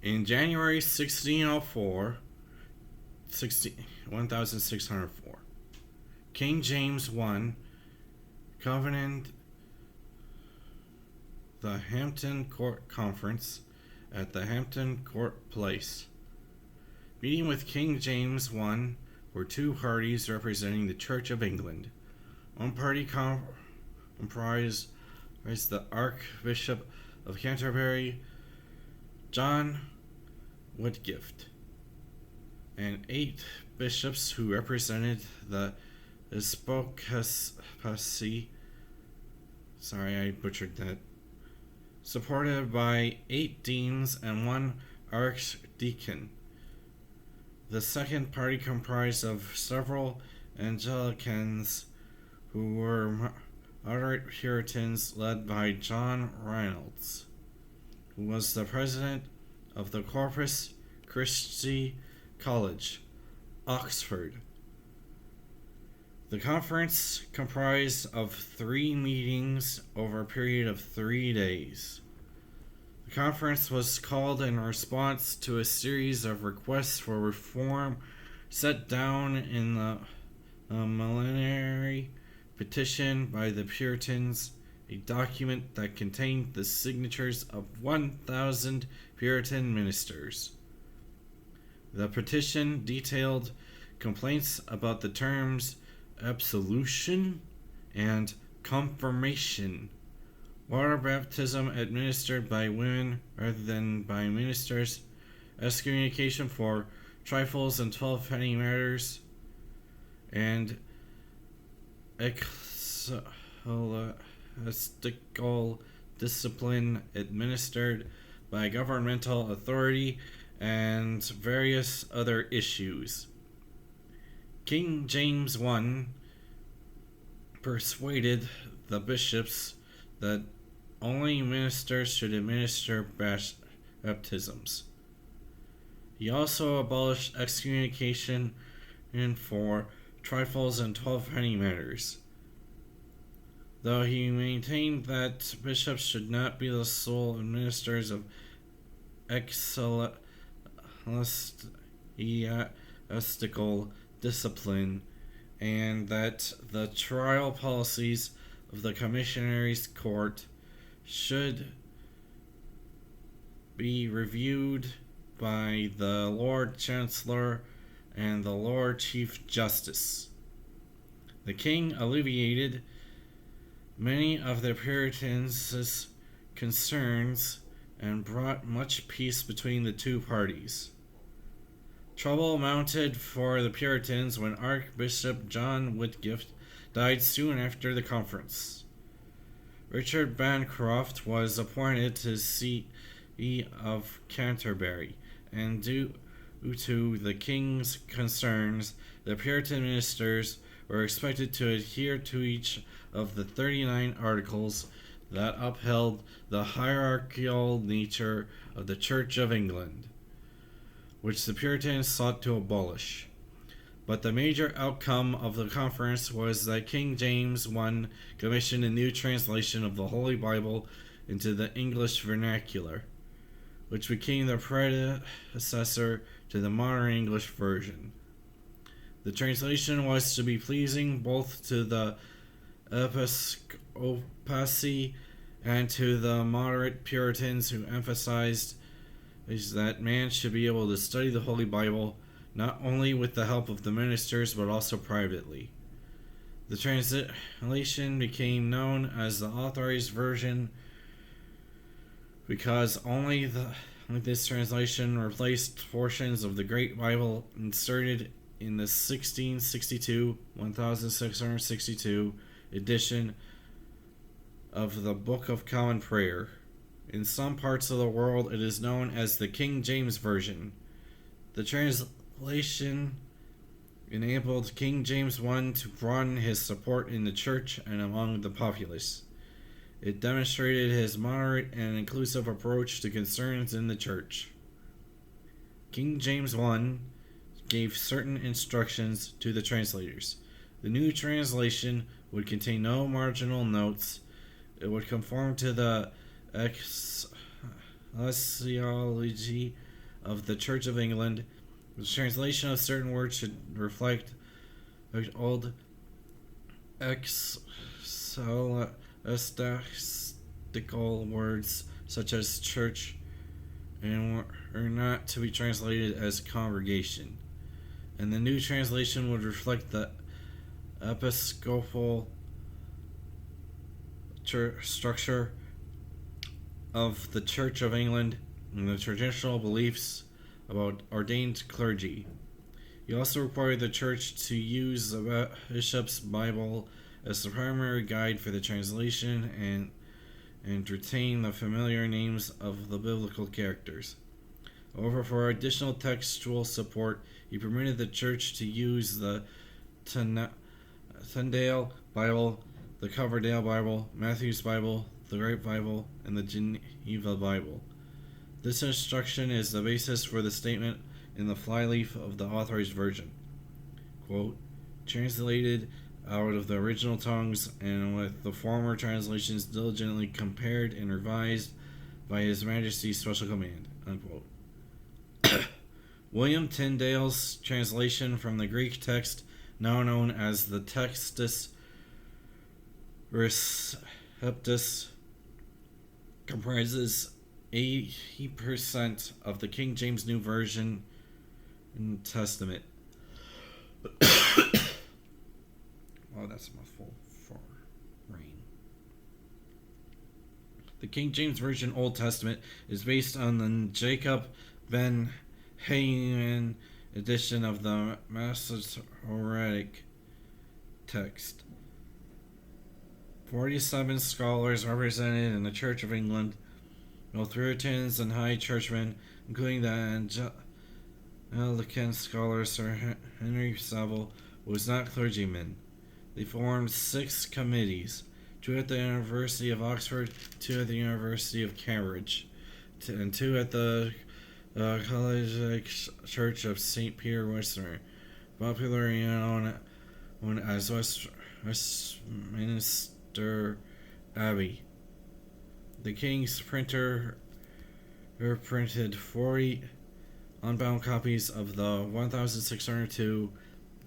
In January 1604, 1604, King James I convened the Hampton Court Conference at the Hampton Court Place. Meeting with King James I were two parties representing the Church of England. One party comprised the Archbishop of Canterbury, John Whitgift, and 8 bishops who represented the Episcopacy. Sorry, I butchered that. Supported by 8 deans and 1 archdeacon. The second party comprised of several Anglicans who were moderate Puritans led by John Reynolds, who was the president of the Corpus Christi College, Oxford. The conference comprised of 3 meetings over a period of 3 days. The conference was called in response to a series of requests for reform set down in the Millenary Petition by the Puritans, a document that contained the signatures of 1,000 Puritan ministers. The petition detailed complaints about the terms absolution and confirmation, water baptism administered by women rather than by ministers, excommunication for trifles and 12-penny matters, and ecclesiastical discipline administered by governmental authority, and various other issues. King James I persuaded the bishops that only ministers should administer baptisms. He also abolished excommunication for trifles and 12-penny matters, though he maintained that bishops should not be the sole administrators of ecclesiastical discipline, and that the trial policies of the Commissioners' Court should be reviewed by the Lord Chancellor and the Lord Chief Justice. The king alleviated many of the Puritans' concerns and brought much peace between the two parties. Trouble mounted for the Puritans when Archbishop John Whitgift died soon after the conference. Richard Bancroft was appointed to see of Canterbury, and due to the king's concerns, the Puritan ministers were expected to adhere to each of the 39 articles that upheld the hierarchical nature of the Church of England, which the Puritans sought to abolish. But the major outcome of the conference was that King James I commissioned a new translation of the Holy Bible into the English vernacular, which became the predecessor to the modern English version. The translation was to be pleasing both to the Episcopacy and to the moderate Puritans, who emphasized that man should be able to study the Holy Bible not only with the help of the ministers but also privately. The translation became known as the Authorized Version because only this translation replaced portions of the Great Bible inserted in the 1662 edition of the Book of Common Prayer. In some parts of the world, it is known as the King James Version. The translation enabled King James I to broaden his support in the church and among the populace. It demonstrated his moderate and inclusive approach to concerns in the church. King James I gave certain instructions to the translators. The new translation would contain no marginal notes. It would conform to the ecclesiology of the Church of England. The translation of certain words should reflect old ecclesiastical words such as church and are not to be translated as congregation. And the new translation would reflect the episcopal structure of the Church of England and the traditional beliefs about ordained clergy. He also required the Church to use the Bishop's Bible as the primary guide for the translation and retain the familiar names of the biblical characters. However, for additional textual support, he permitted the Church to use the Tyndale Bible, the Coverdale Bible, Matthew's Bible, the Great Bible, and the Geneva Bible. This instruction is the basis for the statement in the flyleaf of the Authorized Version. Quote, translated out of the original tongues and with the former translations diligently compared and revised by His Majesty's special command. Unquote. William Tyndale's translation from the Greek text, now known as the Textus Receptus, comprises 80% of the King James New Version Testament. Oh, that's a mouthful for rain. The King James Version Old Testament is based on the Jacob Ben Hanan edition of the Masoretic text. 47 scholars represented in the Church of England, both Puritans and High Churchmen, including the Anglican scholar Sir Henry Savile, was not clergymen. They formed 6 committees, 2 at the University of Oxford, 2 at the University of Cambridge, and 2 at the Collegiate Church of St. Peter, Westminster, popularly known as Westminster Abbey. The King's printer printed 40 unbound copies of the 1602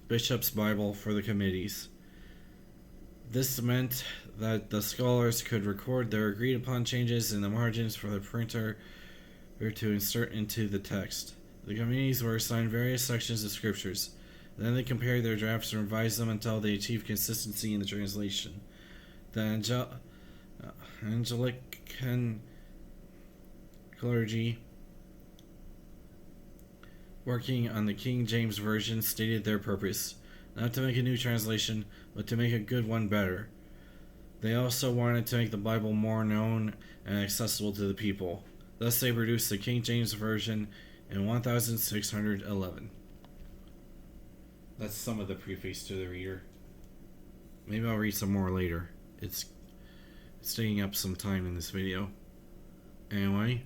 Bishop's Bible for the committees. This meant that the scholars could record their agreed upon changes in the margins for the printer to insert into the text. The committees were assigned various sections of scriptures. Then they compared their drafts and revised them until they achieved consistency in the translation. The Anglican clergy working on the King James Version stated their purpose, not to make a new translation, but to make a good one better. They also wanted to make the Bible more known and accessible to the people. Thus they produced the King James Version in 1611. That's some of the preface to the reader. Maybe I'll read some more later. It's taking up some time in this video. Anyway,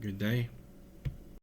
good day.